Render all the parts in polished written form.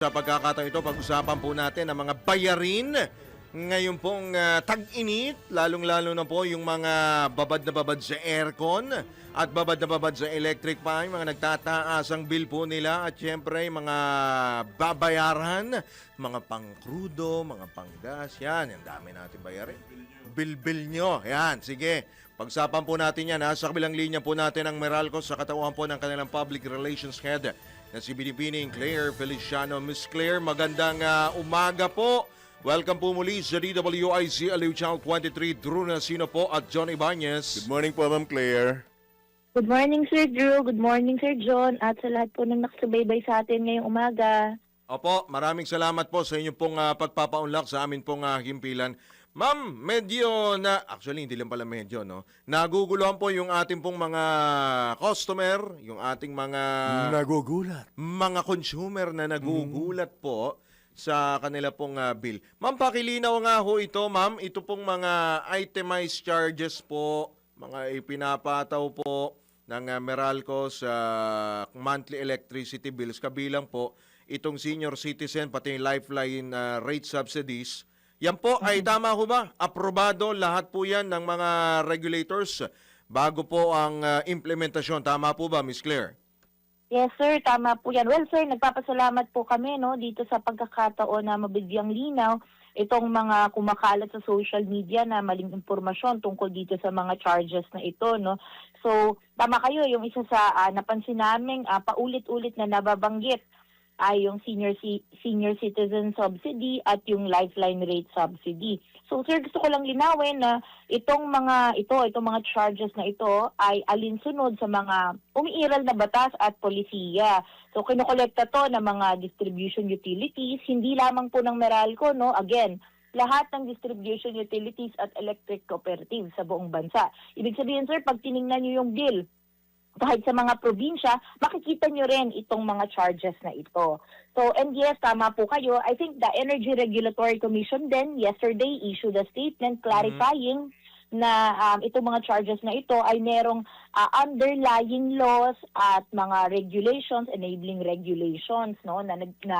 Sa pagkakataon ito, pag-usapan po natin ang mga bayarin ngayon pong tag-init, lalong-lalo na po yung mga babad na babad sa aircon at babad na babad sa electric pa, yung mga nagtataas ang bill po nila at syempre mga babayaran, mga pang-crudo, mga pang-gas, yan, ang dami natin bayarin. Bill nyo, yan, sige. Pagsapan po natin yan, sa kabilang linya po natin ang Meralco sa katauhan po ng kanilang Public Relations Head na si Binibining Claire Feliciano. Miss Claire, magandang umaga po. Welcome po muli sa DWIZ Aliw Channel 23, Drew Nasino po at John Ibanez. Good morning po, Ma'am Claire. Good morning, Sir Drew. Good morning, Sir John. At sa lahat po ng nakasubaybay sa atin ngayong umaga. Opo, maraming salamat po sa inyong pong pagpapaunlak sa amin pong himpilan. Ma'am, medyo na, actually hindi lang pala medyo, no? Naguguluhan po yung ating pong mga customer, yung ating mga Nagugulat. mga consumer na nagugulat po sa kanila pong bill. Ma'am, pakilinaw nga ho ito, ma'am. Ito pong mga itemized charges po, mga ipinapataw po ng Meralco sa monthly electricity bills. Kabilang po itong senior citizen, pati yung lifeline rate subsidies. Yan po ay tama ho ba? Aprobado lahat po yan ng mga regulators bago po ang implementasyon. Tama po ba, Miss Claire? Yes, sir. Tama po yan. Well, sir, nagpapasalamat po kami dito sa pagkakataon na mabigyang linaw itong mga kumakalat sa social media na maling impormasyon tungkol dito sa mga charges na ito. No? So, tama kayo. Yung isa sa napansin namin, paulit-ulit na nababanggit ay yung senior citizen subsidy at yung lifeline rate subsidy. So sir, gusto ko lang linawin na itong mga charges na ito ay alinsunod sa mga umiiral na batas at polisiya. So kinokolekta to ng mga distribution utilities, hindi lamang po ng Meralco, no? Again, lahat ng distribution utilities at electric cooperatives sa buong bansa. Ibig sabihin sir, pag tiningnan niyo yung bill, kahit sa mga probinsya, makikita nyo rin itong mga charges na ito. So, and yes, tama po kayo. I think the Energy Regulatory Commission then yesterday issued a statement clarifying na itong mga charges na ito ay merong underlying laws at mga regulations, enabling regulations, no, na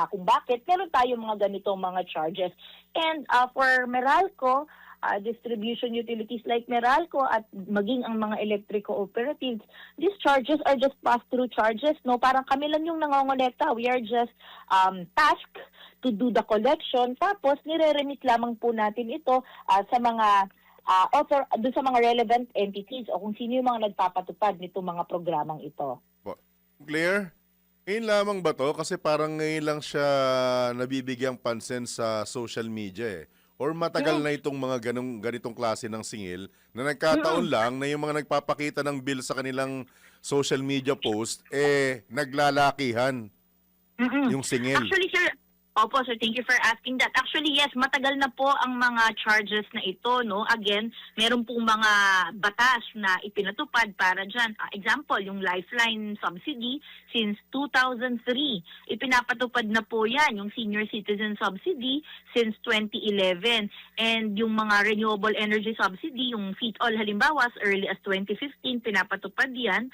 kung bakit meron tayong mga ganitong mga charges. And for Meralco, distribution utilities like Meralco at maging ang mga electric cooperatives, these charges are just pass-through charges. No, parang kami lang yung nangongolekta. We are just tasked to do the collection. Tapos nire-remit lamang po natin ito sa mga doon sa mga relevant entities o kung sino yung mga nagpapatupad nitong mga programang ito. Claire, ngayon lamang ba to? Kasi parang ngayon lang siya nabibigyang pansin sa social media eh. Or matagal na itong mga ganitong klase ng singil na nagkataon lang na yung mga nagpapakita ng bill sa kanilang social media post, naglalakihan yung singil. Actually, sir, opo, sir, thank you for asking that. Actually, yes, matagal na po ang mga charges na ito, no? Again, meron pong mga batas na ipinatupad para dyan. Example, yung lifeline subsidy since 2003. Ipinapatupad na po yan, yung senior citizen subsidy since 2011. And yung mga renewable energy subsidy, yung FEET-all halimbawa, as early as 2015, pinapatupad yan.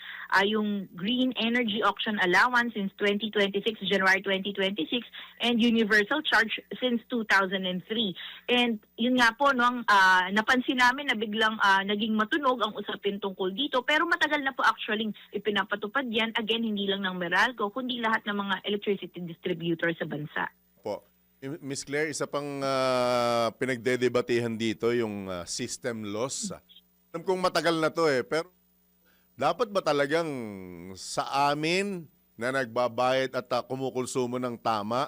Yung green energy auction allowance since 2026, January 2026, and universal charge since 2003. And yun nga po, napansin namin na biglang naging matunog ang usapin tungkol dito. Pero matagal na po actually ipinapatupad yan. Again, hindi lang ng Meralco, kundi lahat ng mga electricity distributor sa bansa. Po. Miss Claire, isa pang pinagdedebatehan dito yung system loss. Alam kong matagal na to pero dapat ba talagang sa amin na nagbabayad at kumukonsumo ng tama,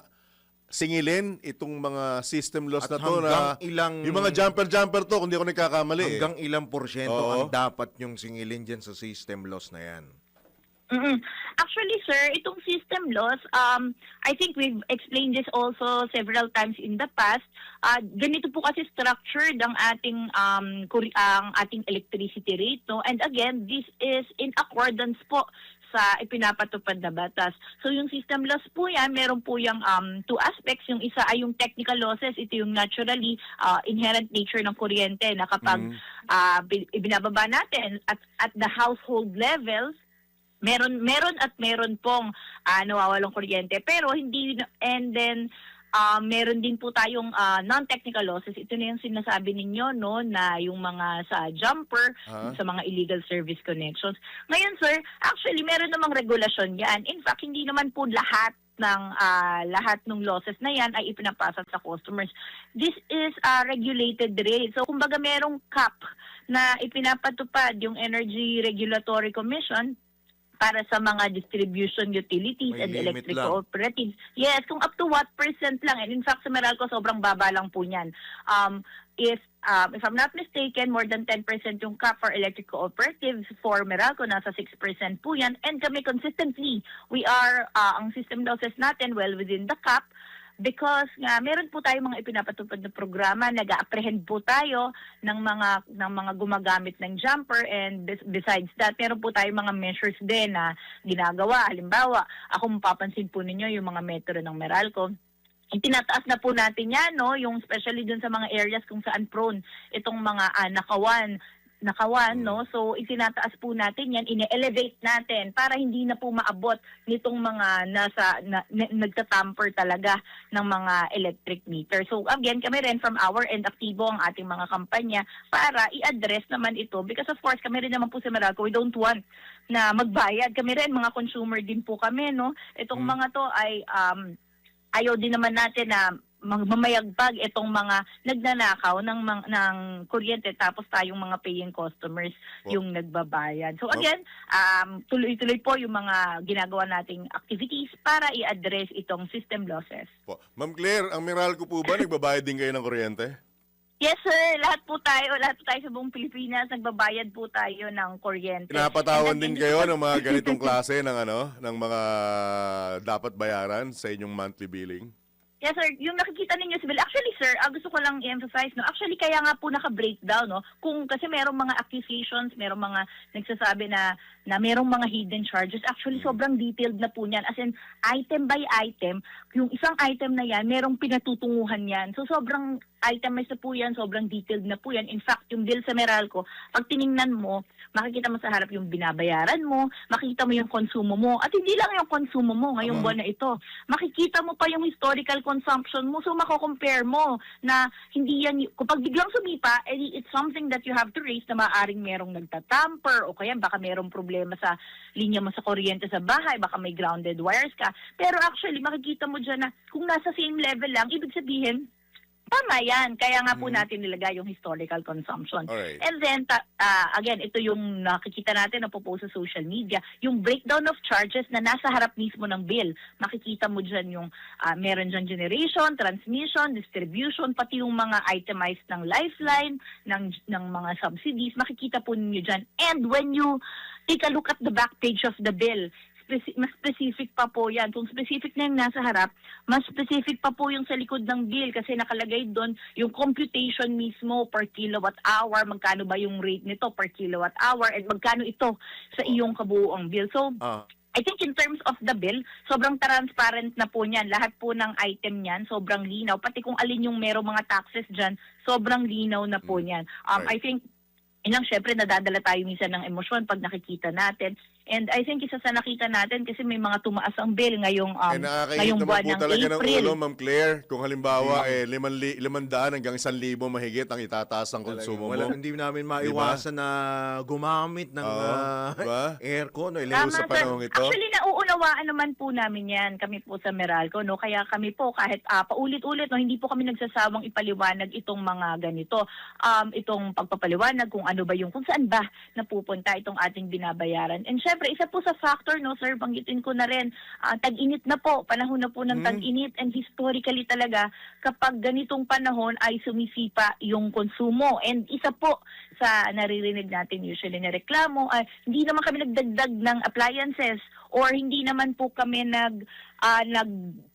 singilin itong mga system loss At na to na yung mga jumper to kung di ako nagkakamali. Hanggang ilang porsyento ang dapat yung singilin dyan sa system loss na yan? Actually, sir, itong system loss, I think we've explained this also several times in the past. Ganito po kasi structured ang ating electricity rate, no? And again, this is in accordance po sa ipinapatupad na batas. So yung system loss po yan, meron po yung two aspects. Yung isa ay yung technical losses. Ito yung naturally inherent nature ng kuryente na kapag ibinababa natin at the household levels, meron pong nawawalang kuryente, pero hindi and then meron din po tayong non-technical losses. Ito na yung sinasabi ninyo, no, na yung mga sa jumper, sa mga illegal service connections. Ngayon, sir, actually meron namang regulasyon 'yan. In fact, hindi naman po lahat ng losses na yan ay ipinapasa sa customers. This is a regulated rate. So kumbaga merong cap na ipinapatupad yung Energy Regulatory Commission para sa mga distribution utilities May and limit electric lang. cooperatives. Yes, kung up to what percent lang. And in fact, sa Meralco, sobrang baba lang po niyan. If I'm not mistaken, more than 10% yung cap for electric cooperatives. For Meralco, nasa 6% po yan. And kami consistently, ang system losses natin well within the cap. Because nga meron po tayong mga ipinapatupad na programa, nag-apprehend po tayo ng mga gumagamit ng jumper, and besides that, meron po tayong mga measures din na ginagawa. Halimbawa, ako mapapansin po ninyo yung mga metro ng Meralco. Itinataas na po natin yan, no, yung especially dun sa mga areas kung saan prone itong mga nakawan, no? So, itinataas po natin yan, ine-elevate natin para hindi na po maabot nitong mga nagtatamper talaga ng mga electric meter. So, again, kami rin from our end, aktibo ang ating mga kampanya para i-address naman ito because of course, kami rin naman po sa Meralco, we don't want na magbayad. Kami rin, mga consumer din po kami, no? Itong mga to ay ayaw din naman natin na mamayagpag itong mga nagnanakaw ng kuryente tapos tayong mga paying customers yung nagbabayad. So again, tuloy-tuloy po yung mga ginagawa nating activities para i-address itong system losses. Ma'am Claire, ang Meralco po ba nagbabayad din kayo ng kuryente? Yes sir, lahat po tayo sa buong Pilipinas nagbabayad po tayo ng kuryente. Pinapatawan din kayo ng mga ganitong klase ng mga dapat bayaran sa inyong monthly billing? Yes, sir. Yung nakikita ninyo sa bill, actually, sir, gusto ko lang i-emphasize, no? Actually, kaya nga po naka-breakdown, no? Kasi merong mga accusations, merong mga nagsasabi na merong mga hidden charges. Actually, sobrang detailed na po niyan. As in, item by item, yung isang item na yan, merong pinatutunguhan yan. So, sobrang itemized na po yan, sobrang detailed na po yan. In fact, yung bill sa Meralco, pag tiningnan mo, makikita mo sa harap yung binabayaran mo, makikita mo yung konsumo mo, at hindi lang yung konsumo mo ngayong buwan na ito. Makikita mo pa yung historical consumption mo, so mako-compare mo na hindi yan, kapag biglang sumipa, it's something that you have to raise na maaaring merong nagtatamper o kaya baka merong problema sa linya mo sa kuryente sa bahay, baka may grounded wires ka. Pero actually, makikita mo dyan na kung nasa same level lang, ibig sabihin, tama yan. Kaya nga po natin nilagay yung historical consumption. Alright. And then, again, ito yung nakikita natin na post sa social media, yung breakdown of charges na nasa harap mismo ng bill. Makikita mo dyan yung meron dyan generation, transmission, distribution, pati yung mga itemized ng lifeline, ng mga subsidies. Makikita po ninyo dyan. And when you take a look at the back page of the bill, mas specific pa po yan. Kung specific na yung nasa harap, mas specific pa po yung sa likod ng bill kasi nakalagay doon yung computation mismo per kilowatt hour, magkano ba yung rate nito per kilowatt hour, at magkano ito sa iyong kabuuang bill. So, I think in terms of the bill, sobrang transparent na po niyan. Lahat po ng item niyan, sobrang linaw. Pati kung alin yung merong mga taxes dyan, sobrang linaw na po niyan. I think, syempre nadadala tayo minsan ng emosyon pag nakikita natin. And I think isa sa nakita natin kasi may mga tumaas ang bill ngayong nakakahit buwan naman po ng talaga ng April. ulo, Ma'am Claire. Kung halimbawa, 500 hanggang 1,000 mahigit ang itataas ng konsumo mo. Hindi namin maiwasan na gumamit ng diba? aircon o Tama, sa sir. panahong ito. Actually, nauunawaan naman po namin yan, kami po sa Meralco, no? Kaya kami po, kahit paulit-ulit, no, hindi po kami nagsasawang ipaliwanag itong mga ganito. Itong pagpapaliwanag kung ano ba kung saan ba napupunta itong ating binabayaran. And syempre, isa po sa factor, no, sir, banggitin ko na rin, tag-init na po, panahon na po ng tag-init, and historically talaga, kapag ganitong panahon ay sumisipa yung konsumo. And isa po sa naririnig natin usually na reklamo, hindi naman kami nagdagdag ng appliances or hindi naman po kami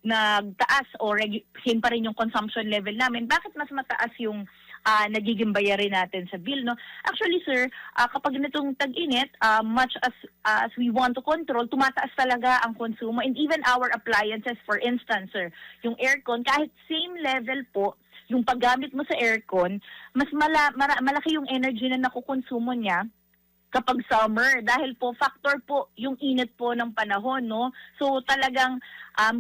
nagtaas o same pa rin yung consumption level namin. Bakit mas mataas yung nagiging bayarin natin sa bill, no? Actually, sir, kapag ganitong tag-init, much as we want to control, tumataas talaga ang konsumo. And even our appliances, for instance, sir, yung aircon, kahit same level po, yung paggamit mo sa aircon, mas malaki yung energy na nakukonsumo niya kapag summer dahil po factor po yung init po ng panahon, no? So talagang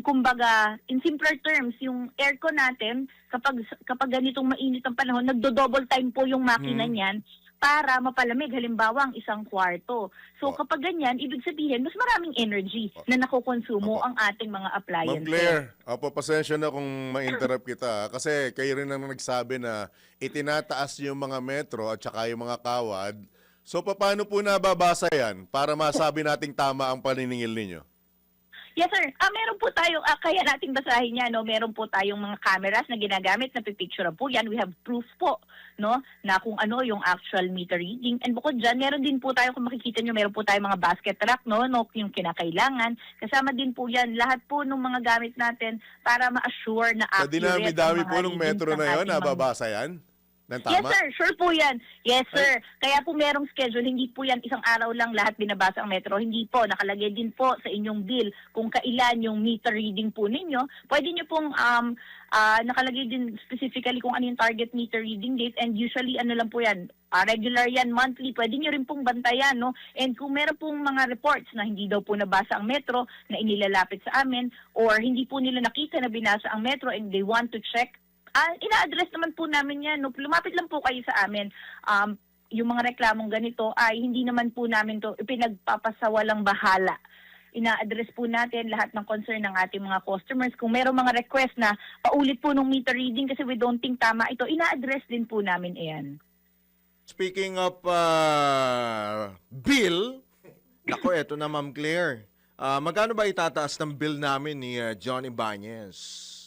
kumbaga in simpler terms, yung aircon natin kapag ganitong mainit ang panahon, nagdo-double time po yung makina niyan para mapalamig halimbawa ang isang kwarto. So kapag ganyan, ibig sabihin mas maraming energy na nakokonsumo ang ating mga Ma'am appliances. Claire, pasensya na kung ma-interrupt kita kasi kayo rin ang nagsabi na itinataas yung mga metro at saka yung mga kawad. So paano po nababasa yan para masabi nating tama ang paniningil ninyo? Yes, sir. Meron po tayo, kaya nating basahin yan, no? Meron po tayong mga cameras na ginagamit, na pipicture po yan. We have proof po, no? Na kung ano yung actual meter reading. And bukod dyan, meron din po tayo, kung makikita nyo, meron po tayong mga basket track, no? Yung kinakailangan. Kasama din po yan, lahat po ng mga gamit natin para ma-assure na Sa accurate dinami-dami ang mga po ng readings metro ng na yun, ating mga- nababasa yan? Ng tama? Yes, sir. Sure po yan. Yes, sir. Kaya po merong schedule. Hindi po yan isang araw lang lahat binabasa ang metro. Hindi po. Nakalagay din po sa inyong bill kung kailan yung meter reading po ninyo. Pwede nyo pong nakalagay din specifically kung ano yung target meter reading date. And usually, ano lang po yan, regular yan, monthly. Pwede nyo rin pong bantayan, no? And kung meron pong mga reports na hindi daw po nabasa ang metro, na inilalapit sa amin, or hindi po nila nakita na binasa ang metro and they want to check, ina-address naman po namin yan. No? Lumapit lang po kayo sa amin. Yung mga reklamong ganito ay hindi naman po namin to ipinagpapasawalang bahala. Ina-address po natin lahat ng concern ng ating mga customers. Kung mayroong mga request na paulit po ng meter reading kasi we don't think tama ito, ina-address din po namin iyan. Speaking of bill, ako, eto na Ma'am Claire. Magkano ba itataas ng bill namin ni John Ibanez?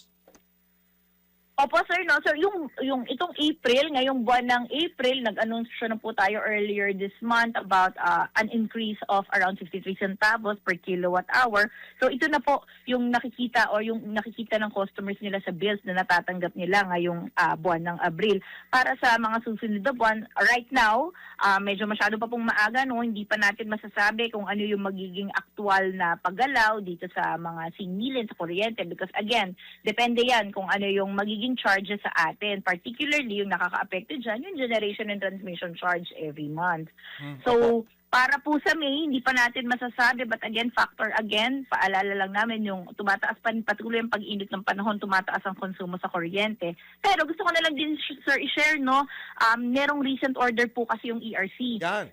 Opo, sir, no? So, yung itong April, ngayong buwan ng April, nag-anunsyo na po tayo earlier this month about an increase of around 53 centavos per kilowatt hour. So, ito na po yung nakikita ng customers nila sa bills na natatanggap nila ngayong buwan ng Abril. Para sa mga susunod na buwan, right now, medyo masyado pa pong maaga, no? Hindi pa natin masasabi kung ano yung magiging aktual na paggalaw dito sa mga singilin sa kuryente because again, depende yan kung ano yung magiging charges sa atin. Particularly, yung nakaka-apekto dyan, yung generation and transmission charge every month. So, para po sa May, hindi pa natin masasabi. But again, factor again, paalala lang namin yung tumataas pa patuloy ang pag-init ng panahon, tumataas ang konsumo sa kuryente. Pero gusto ko na lang din, sir, i-share, no? Merong recent order po kasi yung ERC. Yan.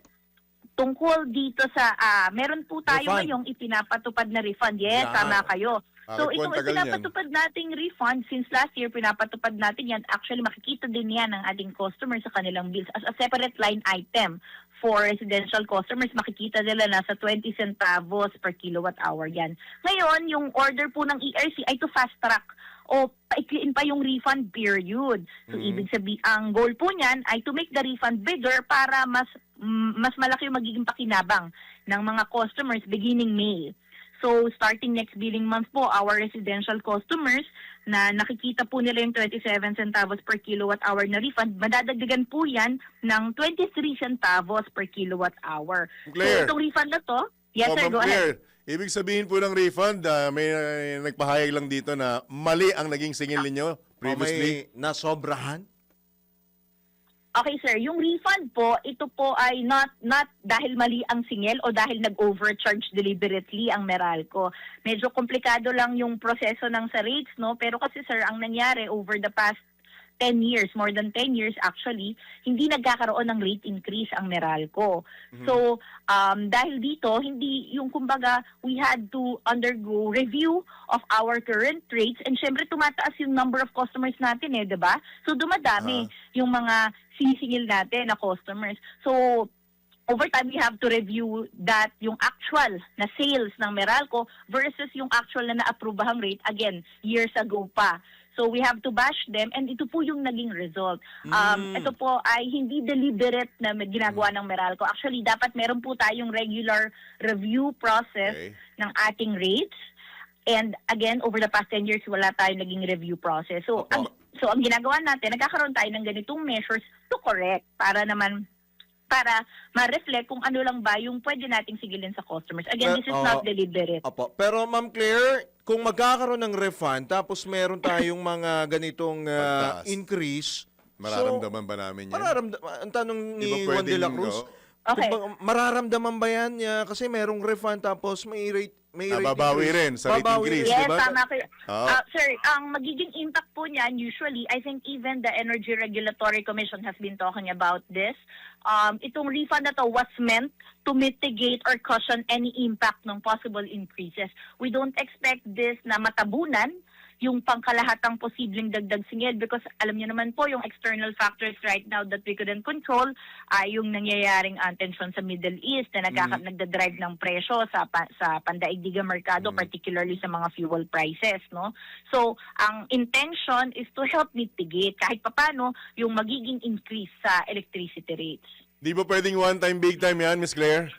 Tungkol dito sa, meron po tayo Refund. ngayong ipinapatupad na refund. Yes, Yan. tama kayo. So Bakit po itong ang tagal niyan? pinapatupad nating refund, since last year pinapatupad natin yan, actually makikita din yan ng ating customers sa kanilang bills as a separate line item. For residential customers, makikita nila nasa 20 centavos per kilowatt hour yan. Ngayon, yung order po ng ERC ay to fast track o paikliin pa yung refund period. So ibig sabihin, ang goal po niyan ay to make the refund bigger para mas malaki yung magiging pakinabang ng mga customers beginning May. So, starting next billing month po, our residential customers na nakikita po nila yung 27 centavos per kilowatt hour na refund, madadagdagan po yan ng 23 centavos per kilowatt hour. Claire. So, itong refund na to, yes sir, Ma'am go ahead. Claire, ibig sabihin po ng refund, may nagpahayag lang dito na mali ang naging singil ninyo previously. May nasobrahan? Okay sir, yung refund po, ito po ay not dahil mali ang singil o dahil nag-overcharge deliberately ang Meralco. Medyo komplikado lang yung proseso ng sa rates, no? Pero kasi sir, ang nangyari over the past 10 years, more than 10 years actually, hindi nagkakaroon ng rate increase ang Meralco. So, dahil dito, hindi yung kumbaga, we had to undergo review of our current rates and syempre tumataas yung number of customers natin di ba? So, dumadami yung mga sinisingil natin na customers. So, over time, we have to review that yung actual na sales ng Meralco versus yung actual na na-aprobahang rate, again, years ago pa. So we have to bash them and ito po yung naging result. Ito po ay hindi deliberate na ginagawa ng Meralco. Actually, dapat meron po tayong regular review process ng ating rates. And again, over the past 10 years, wala tayong naging review process. So, ang ginagawa natin, nagkakaroon tayo ng ganitong measures to correct para ma-reflect kung ano lang ba yung pwede nating sigilin sa customers. Again, this is not deliberate. Opo. Pero Ma'am Claire, kung magkakaroon ng refund tapos meron tayong mga ganitong Pagtaas. increase, Mararamdaman ba namin yan? ang tanong Di ni ba Juan de la pwedeng, Cruz, Okay. Mararamdaman ba yan? Kasi merong refund tapos may rate Babawi rin sa rate Babawi increase, Yes, di ba? tama kayo. Oo. Sir, ang magiging impact po niyan, usually, I think even the Energy Regulatory Commission has been talking about this. Itong refund na to was meant to mitigate or cushion any impact ng possible increases. We don't expect this na matabunan yung pangkalahatang posibleng dagdag singil because alam niyo naman po yung external factors right now that we couldn't control ay yung nangyayaring tension sa Middle East na nagdadrive ng presyo sa pandaigdigang merkado, particularly sa mga fuel prices, no? So, ang intention is to help mitigate kahit papano yung magiging increase sa electricity rates. Di ba pwedeng one time, big time yan, Miss Claire?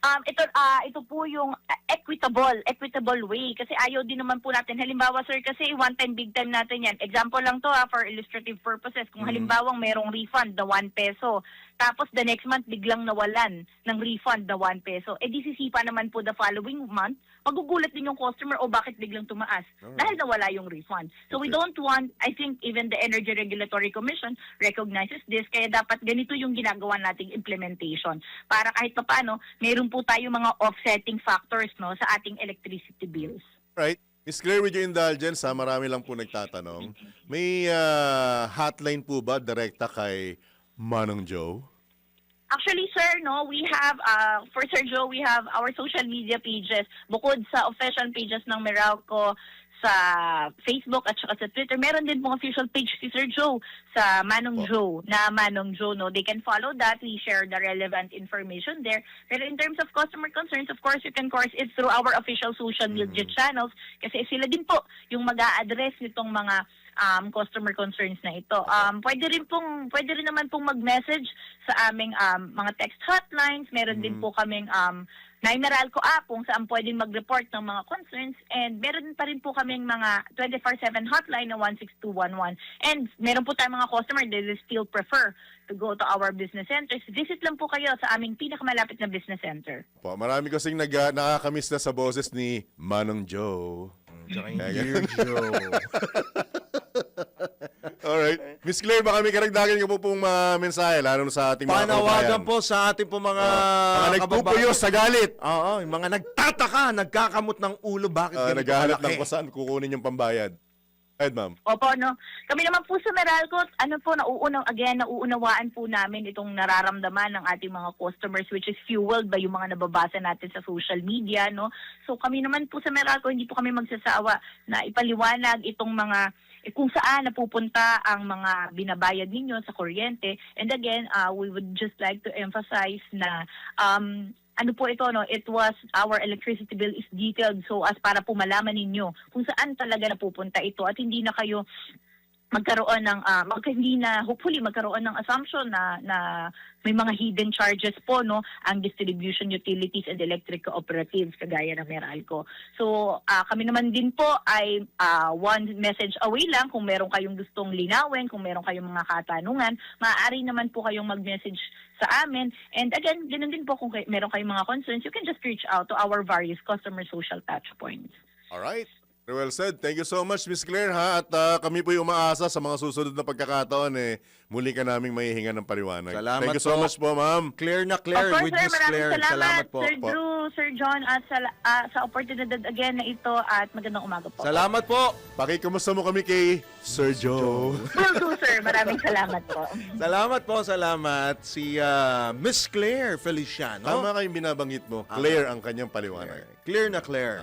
Ito po yung equitable way kasi ayaw din naman po natin. Halimbawa sir, kasi one time big time natin yan. Example lang to for illustrative purposes. Kung halimbawang merong refund na 1 peso, tapos the next month biglang nawalan ng refund na 1 peso, disisipa naman po the following month, magugulat din yung customer o bakit biglang tumaas dahil nawala yung refund. So we don't want, I think even the Energy Regulatory Commission recognizes this, kaya dapat ganito yung ginagawa nating implementation para kahit paano meron po tayo mga offsetting factors no sa ating electricity bills. Right. Miss Claire, with your indulgence, marami lang po nagtatanong. May hotline po ba direkta kay Manong Joe? Actually, sir, no, we have, for Sir Joe, we have our social media pages. Bukod sa official pages ng Meralco sa Facebook at saka sa Twitter, meron din pong official page si Sir Joe sa Manong Joe, na Manong Joe, no. They can follow that. We share the relevant information there. Pero in terms of customer concerns, of course, you can course it through our official social media channels kasi sila din po yung mag-a-address nitong mga customer concerns na ito. Pwede rin naman pong mag-message sa aming mga text hotlines. Meron din po kaming na Meralco app kung saan pwedeng mag-report ng mga concerns, and meron pa rin po kaming mga 24/7 hotline na 16211. And meron po tayong mga customer that will still prefer to go to our business centers. Visit lang po kayo sa aming pinakamalapit na business center. Po, marami kasing nakakamiss na sa boses ni Manong Joe. Tsaka yung Dear Joe. Alright. Miss Claire, baka may karagdagan ka po pong mensahe, lalo na sa ating mga Panawagan kababayan. po sa ating po mga Nagpupuyo sa galit. Oo, yung mga nagtataka, nagkakamot ng ulo, bakit ganito Naghahanap ng kalaki? kung saan kukunin yung pambayad. Ahead, ma'am. Opo, no. Kami naman po sa Meralco, nauunawaan po namin itong nararamdaman ng ating mga customers, which is fueled by yung mga nababasa natin sa social media, no. So kami naman po sa Meralco, hindi po kami magsasawa na ipaliwanag itong mga kung saan napupunta ang mga binabayad ninyo sa kuryente. And again, we would just like to emphasize na ano po ito, no? It was, our electricity bill is detailed so as para po malaman ninyo kung saan talaga napupunta ito at hindi na kayo magkaroon ng hopefully magkaroon ng assumption na may mga hidden charges po, no, ang distribution utilities and electric cooperatives kagaya ng Meralco. So kami naman din po ay one message away lang. Kung meron kayong gustong linawin, kung meron kayong mga katanungan, maaari naman po kayong mag-message sa amin. And again, ganoon din po kung meron kayong mga concerns, you can just reach out to our various customer social touch points. Alright. Very well said. Thank you so much, Miss Claire, ha? At kami po yung umaasa sa mga susunod na pagkakataon, muli ka naming mahihinga ng paliwanag. Salamat Thank you so po. much po, ma'am. Clear na Of clear course, with sir, Miss maraming Claire. salamat, po. Sir Drew, Sir John, at sa opportunity again na ito at magandang umaga po. Salamat po. Pakikamusta mo kami kay Sir Joe. Will do, sir. Maraming salamat po. Salamat. Si Miss Claire Feliciano. Tama kayong binabanggit mo. Claire ang kanyang paliwanag. Clear na clear.